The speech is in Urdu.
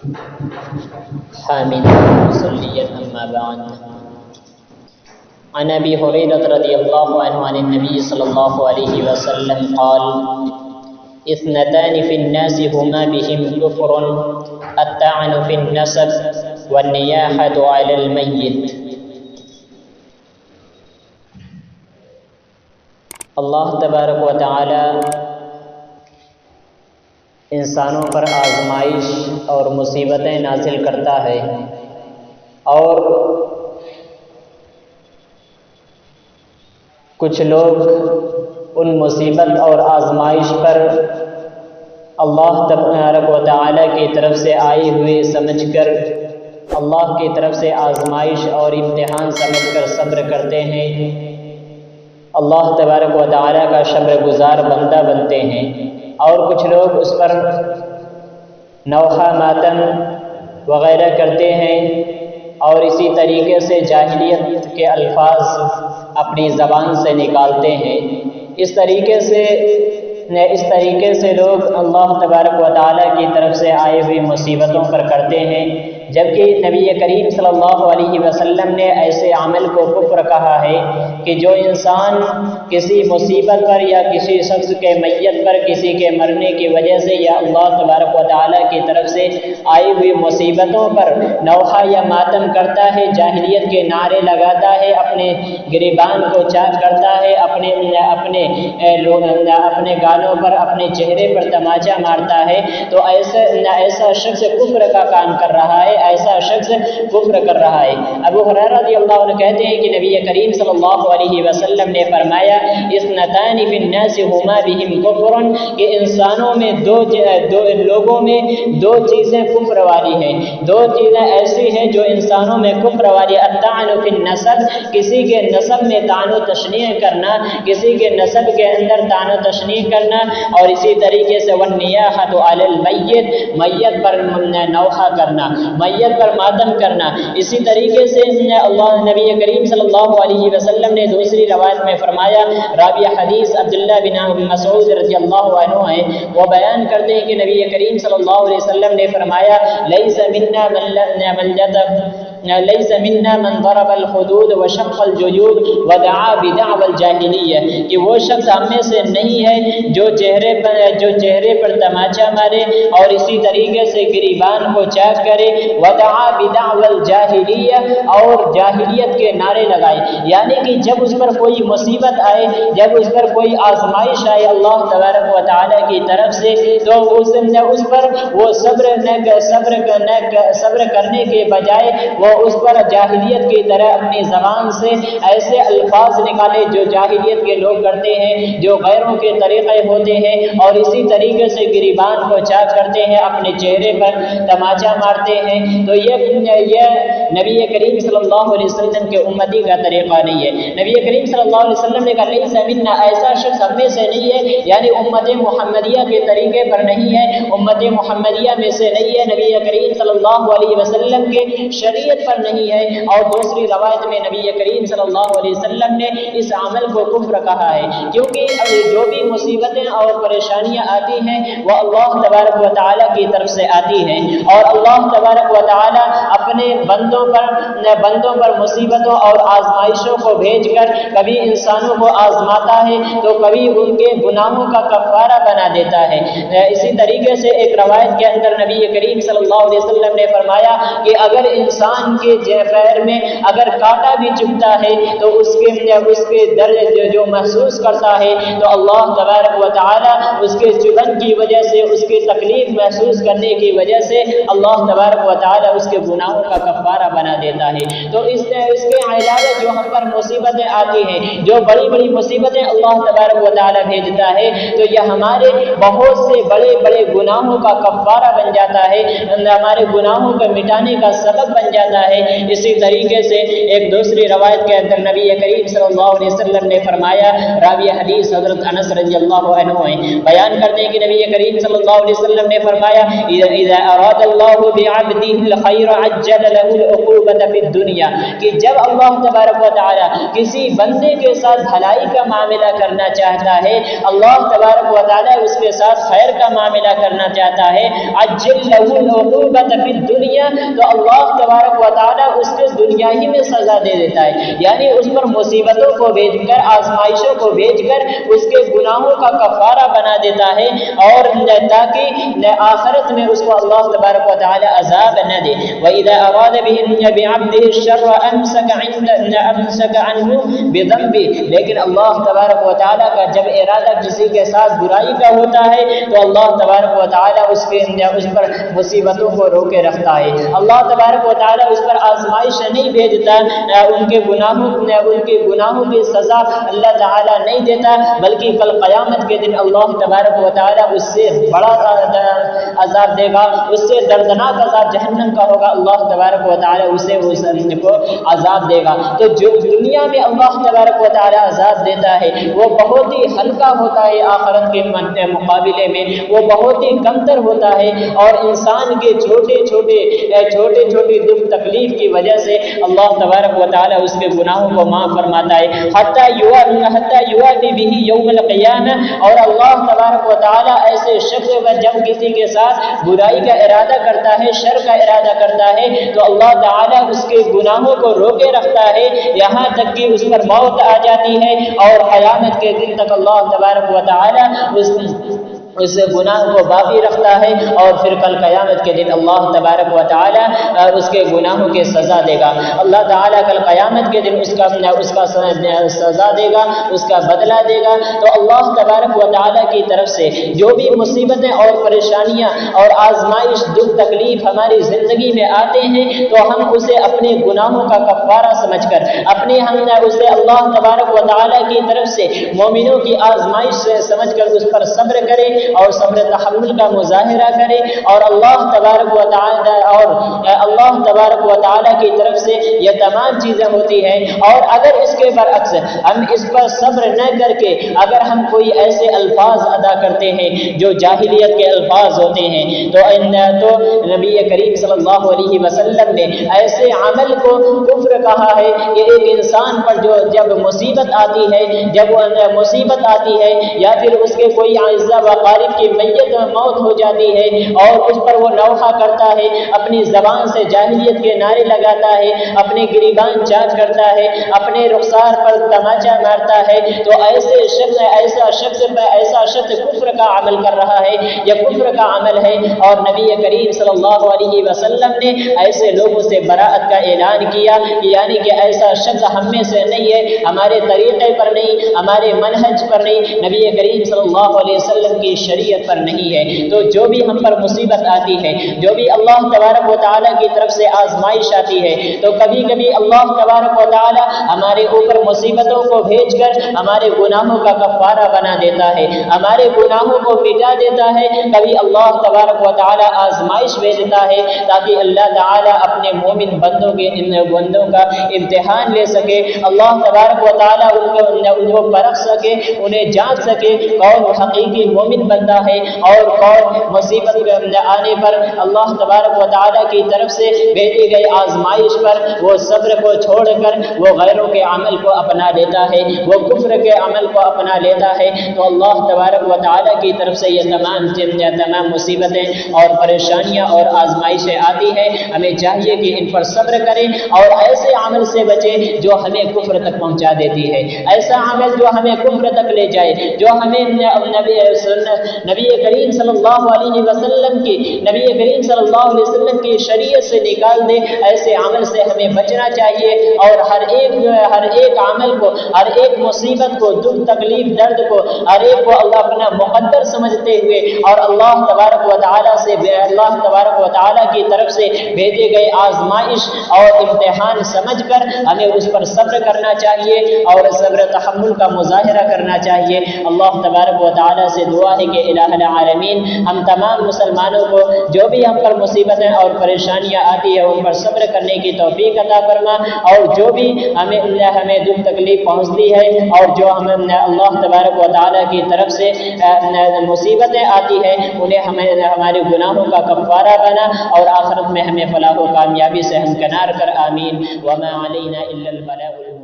حامدا مصليا أما بعد. عن أبي هريرة رضي الله عنه عن النبي صلى الله عليه وسلم قال: اثنتان في الناس هما بهم كفر، الطعن في النسب والنياحة على الميت. اللہ تبارک و تعالی انسانوں پر آزمائش اور مصیبتیں نازل کرتا ہے، اور کچھ لوگ ان مصیبت اور آزمائش پر اللہ تبارک و تعالی کی طرف سے آئے ہوئے سمجھ کر، اللہ کی طرف سے آزمائش اور امتحان سمجھ کر صبر کرتے ہیں، اللہ تبارک و تعالی کا شکر گزار بندہ بنتے ہیں، اور کچھ لوگ اس پر نوحہ ماتم وغیرہ کرتے ہیں، اور اسی طریقے سے جاہلیت کے الفاظ اپنی زبان سے نکالتے ہیں۔ اس طریقے سے لوگ اللہ تبارک و تعالی کی طرف سے آئے ہوئی مصیبتوں پر کرتے ہیں، جبکہ نبی کریم صلی اللہ علیہ وسلم نے ایسے عمل کو کفر کہا ہے کہ جو انسان کسی مصیبت پر یا کسی شخص کے میت پر کسی کے مرنے کی وجہ سے یا اللہ تبارک و تعالی کی طرف سے آئی ہوئی مصیبتوں پر نوحہ یا ماتم کرتا ہے، جاہلیت کے نعرے لگاتا ہے، اپنے گریبان کو چاک کرتا ہے، اپنے گالوں پر، اپنے چہرے پر تماچا مارتا ہے، تو ایسا شخص کفر کا کام کر رہا ہے، ایسا شخص کفر کر رہا ہے۔ ابو ہریرہ رضی اللہ عنہ کہتے ہیں کہ نبی کریم صلی اللہ علیہ وسلم نے فرمایا: اثنتان فی الناس ہما بہم کفر، کہ انسانوں میں لوگوں میں دو چیزیں کفر والی ہیں، دو چیزیں ایسی ہیں جو انسانوں میں کفر والی: الطعن فی النسب، کسی کے نسب میں طعن و تشنیع کرنا، کسی کے نسب کے اندر طعن و تشنیع کرنا، اور اسی طریقے سے والنیاحۃ علی المیت، میت پر نوحہ کرنا، میت پر ماتم کرنا۔ اسی طریقے سے نبی کریم صلی اللہ علیہ وسلم نے دوسری روایت میں فرمایا، راوی حدیث عبداللہ بن مسعود رضی اللہ عنہ ہیں، وہ بیان کرتے ہیں کہ نبی کریم صلی اللہ علیہ وسلم نے فرمایا: لیس منا من ضرب الحدود وشق الجیوب ودعا بدعوى الجاہلیہ، کہ وہ شخص ہم میں سے نہیں ہے جو چہرے پر تماچا مارے اور اسی طریقے سے گریبان کو چاک کرے، ودعا بدعوى الجاہلیہ، اور جاہلیت کے نعرے لگائے۔ یعنی کہ جب اس پر کوئی مصیبت آئے، جب اس پر کوئی آزمائش آئے اللہ تبارک و تعالی کی طرف سے، تو اس پر وہ صبر کرنے کے بجائے وہ اس پر جاہلیت کی طرح اپنی زبان سے ایسے الفاظ نکالے جو جاہلیت کے لوگ کرتے ہیں، جو غیروں کے طریقے ہوتے ہیں، اور اسی طریقے سے گریبان کو چاک کرتے ہیں، اپنے چہرے پر تماچا مارتے ہیں۔ تو یہ نبی کریم صلی اللہ علیہ وسلم کے امتی کا طریقہ نہیں ہے۔ نبی کریم صلی اللہ علیہ وسلم نے کہا: لیس منا، ایسا شخص ہم میں سے نہیں ہے، یعنی امت محمدیہ کے طریقے پر نہیں ہے، امت محمدیہ میں سے نہیں ہے، نبی کریم صلی اللہ علیہ وسلم کے شریعت پر نہیں ہے۔ اور دوسری روایت میں نبی کریم صلی اللہ علیہ وسلم نے اس عمل کو کفر کہا ہے، کیونکہ جو بھی مصیبتیں اور پریشانیاں آتی ہیں وہ اللہ تبارک و تعالی کی طرف سے آتی ہیں، اور اللہ تبارک و تعالی اپنے بندوں پر مصیبتوں اور آزمائشوں کو بھیج کر کبھی انسانوں کو آزماتا ہے تو کبھی ان کے گناہوں کا کفارہ بنا دیتا ہے۔ اسی طریقے سے ایک روایت کے اندر نبی کریم صلی اللہ علیہ وسلم نے فرمایا کہ اگر انسان کے پیر میں اگر کانٹا بھی چبھتا ہے تو اس کے درد جو محسوس کرتا ہے، تو اللہ تبارک و تعالی اس کے چبھن کی وجہ سے، اس کے تکلیف محسوس کرنے کی وجہ سے اللہ تبارک و تعالی اس کے گناہوں کا کفارہ بنا دیتا ہے۔ تو اس کے علاوہ جو ہم پر مصیبتیں آتی ہیں، جو بڑی بڑی مصیبتیں اللہ تبارک و تعالی بھیجتا ہے، تو یہ ہمارے بہت سے بڑے بڑے گناہوں کا کفارہ بن جاتا ہے، ہمارے گناہوں کو مٹانے کا سبب بن جاتا جاتا ہے۔ اسی طریقے سے ایک دوسری روایت کے اندر نبی کریم صلی اللہ علیہ وسلم نے فرمایا، راوی حدیث حضرت انس رضی اللہ عنہ بیان کرتے ہیں کہ نبی کریم صلی اللہ علیہ وسلم نے فرمایا، اذا اراد اللہ بعبده الخیر عجل له العقوبۃ فی الدنیا، کہ جب اللہ تبارک و تعالی کسی بندے کے ساتھ بھلائی کا معاملہ کرنا چاہتا ہے، اللہ تبارک و تعالی اس کے ساتھ خیر کا معاملہ کرنا چاہتا ہے، عجل له العقوبۃ فی الدنیا، تو اللہ تبارک و تعالی اس کے دنیا ہی میں سزا دے دیتا ہے، یعنی اس پر مصیبتوں کو بھیج کر، آزمائشوں کو بھیج کر اس کے گناہوں کا کفارہ بنا دیتا ہے، اور تاکہ آخرت میں اس کو اللہ تبارک و تعالی عذاب نہ دے۔ وَإِذَا أَرَادَ بِعَبْدِهِ الشَّرَّ أَمْسَكَ عَنْهُ بِذَنبِهِ، لیکن اللہ تبارک و تعالی کا جب ارادہ کسی کے ساتھ برائی کا ہوتا ہے تو اللہ تبارک و تعالی اس پر مصیبتوں کو روکے رکھتا ہے، اللہ تبارک و تعالی اس پر آزمائش نہیں بھیجتا، ان کے گناہوں کی سزا اللہ تعالی نہیں دیتا، بلکہ کل قیامت کے دن اللہ تبارک و تعالی اس سے بڑا عذاب دے گا، اس سے دردناک عذاب جہنم کا ہوگا، اللہ تبارک و تعالی اسے کو عذاب دے گا۔ تو جو دنیا میں اللہ تبارک و تعالی عذاب دیتا ہے وہ بہت ہی ہلکا ہوتا ہے، آخرت کے مقابلے میں وہ بہت ہی کمتر ہوتا ہے، اور انسان کے چھوٹے دکھ تکلیف کی وجہ سے اللہ تبارک و تعالی اس کے گناہوں کو معاف فرماتا ہے، حتی یواتی بہ یوم القیامہ، اور اللہ تبارک و تعالی ایسے شخص کا جب کسی کے ساتھ برائی کا ارادہ کرتا ہے، شر کا ارادہ کرتا ہے، تو اللہ تعالی اس کے گناہوں کو روکے رکھتا ہے، یہاں تک کہ اس پر موت آ جاتی ہے، اور قیامت کے دن تک اللہ تبارک و تعالی اس گناہ کو باقی رکھتا ہے، اور پھر کل قیامت کے دن اللہ تبارک و تعالی اس کے گناہوں کے سزا دے گا۔ اللہ تعالی کل قیامت کے دن اس کا سزا دے گا، اس کا بدلہ دے گا۔ تو اللہ تبارک و تعالی کی طرف سے جو بھی مصیبتیں اور پریشانیاں اور آزمائش، دکھ تکلیف ہماری زندگی میں آتے ہیں، تو ہم اسے اپنے گناہوں کا کفارہ سمجھ کر، ہم اسے اللہ تبارک و تعالی کی طرف سے مومنوں کی آزمائش سے سمجھ کر اس پر صبر کریں، اور صبر تحمل کا مظاہرہ کرے، اور اللہ تبارک و تعالی کی طرف سے یہ تمام چیزیں ہوتی ہیں۔ اور اگر اس کے برعکس ہم اس پر صبر نہ کر کے اگر ہم کوئی ایسے الفاظ ادا کرتے ہیں جو جاہلیت کے الفاظ ہوتے ہیں، تو نبی کریم صلی اللہ علیہ وسلم نے ایسے عمل کو کفر کہا ہے کہ ایک انسان پر جو جب مصیبت آتی ہے یا پھر اس کے کوئی اعزا و قارب کی موت ہو جاتی ہے، اور اس پر وہ نوحہ کرتا ہے، اپنی زبان سے جاہلیت کے نعرے لگاتا ہے، اپنے گریبان چاٹ کرتا ہے، اپنے رخسار پر تماچا مارتا ہے، تو ایسا شخص کفر کا عمل کر رہا ہے، یہ کفر کا عمل ہے، اور نبی کریم صلی اللہ علیہ وسلم نے ایسے لوگوں سے براءت کا اعلان کیا، یعنی کہ ایسا شخص ہم میں سے نہیں ہے، ہمارے طریقے پر نہیں، ہمارے منہج پر نہیں، نبی کریم صلی اللہ علیہ وسلم کی شریعت پر نہیں ہے۔ تو جو بھی ہم پر مصیبت آتی ہے، جو بھی اللہ تبارک و تعالی کی طرف سے آزمائش آتی ہے، تو کبھی کبھی اللہ تبارک و تعالی ہمارے اوپر مصیبتوں کو بھیج کر ہمارے گناہوں کا کفارہ بنا دیتا ہے، ہمارے گناہوں کو مٹا دیتا ہے۔ کبھی اللہ تبارک و تعالی آزمائش بھیجتا ہے تاکہ اللہ تعالی اپنے مومن بندوں کا امتحان لے سکے، اللہ تبارک و تعالی ان کو پرکھ سکے، انہیں جانچ سکے کون حقیقی مومن بندہ ہے، اور کون مصیبت آنے پر اللہ تبارک و تعالی کی طرف سے بھیجی گئی آزمائش پر وہ صبر کو چھوڑ کر وہ غیروں کے عمل کو اپنا لیتا ہے، وہ کفر کے عمل کو اپنا لیتا ہے۔ تو اللہ تبارک و تعالی کی طرف سے یہ تمام مصیبتیں اور پریشانیاں اور آزمائشیں آتی ہیں، ہمیں چاہیے کہ ان پر صبر کریں، اور ایسے عمل سے بچیں جو ہمیں کفر تک پہنچا دیتی ہے، ایسا عمل جو ہمیں کفر تک لے جائے، جو ہمیں نبی کریم صلی اللہ علیہ وسلم کی شریعت سے نکال دے، ایسے عمل سے ہمیں بچنا چاہیے، اور ہر ایک عمل کو، ہر ایک مصیبت کو، دکھ تکلیف درد کو، ہر ایک کو اللہ اپنا مقدر سمجھتے ہوئے، اور اللہ تبارک و تعالی کی طرف سے بھیجے گئے آزمائش اور امتحان سمجھ کر ہمیں اس پر صبر کرنا چاہیے، اور صبر تحمل کا مظاہرہ کرنا چاہیے۔ اللہ تبارک و تعالی سے دعا ہے کہ الہ العالمین ہم تمام مسلمانوں کو جو بھی ہم پر مصیبتیں اور پریشانیاں آزمائشیاں آتی ہے ان پر صبر کرنے کی توفیق عطا فرما، اور جو بھی ہمیں دکھ تکلیف پہنچتی ہے اور جو ہمیں اللہ تبارک و تعالیٰ کی طرف سے مصیبتیں آتی ہیں انہیں ہمارے گناہوں کا کفارہ بنا، اور آخرت میں ہمیں فلاح و کامیابی سے ہمکنار کر، آمین۔ وما علینا الا البلاغ المبین۔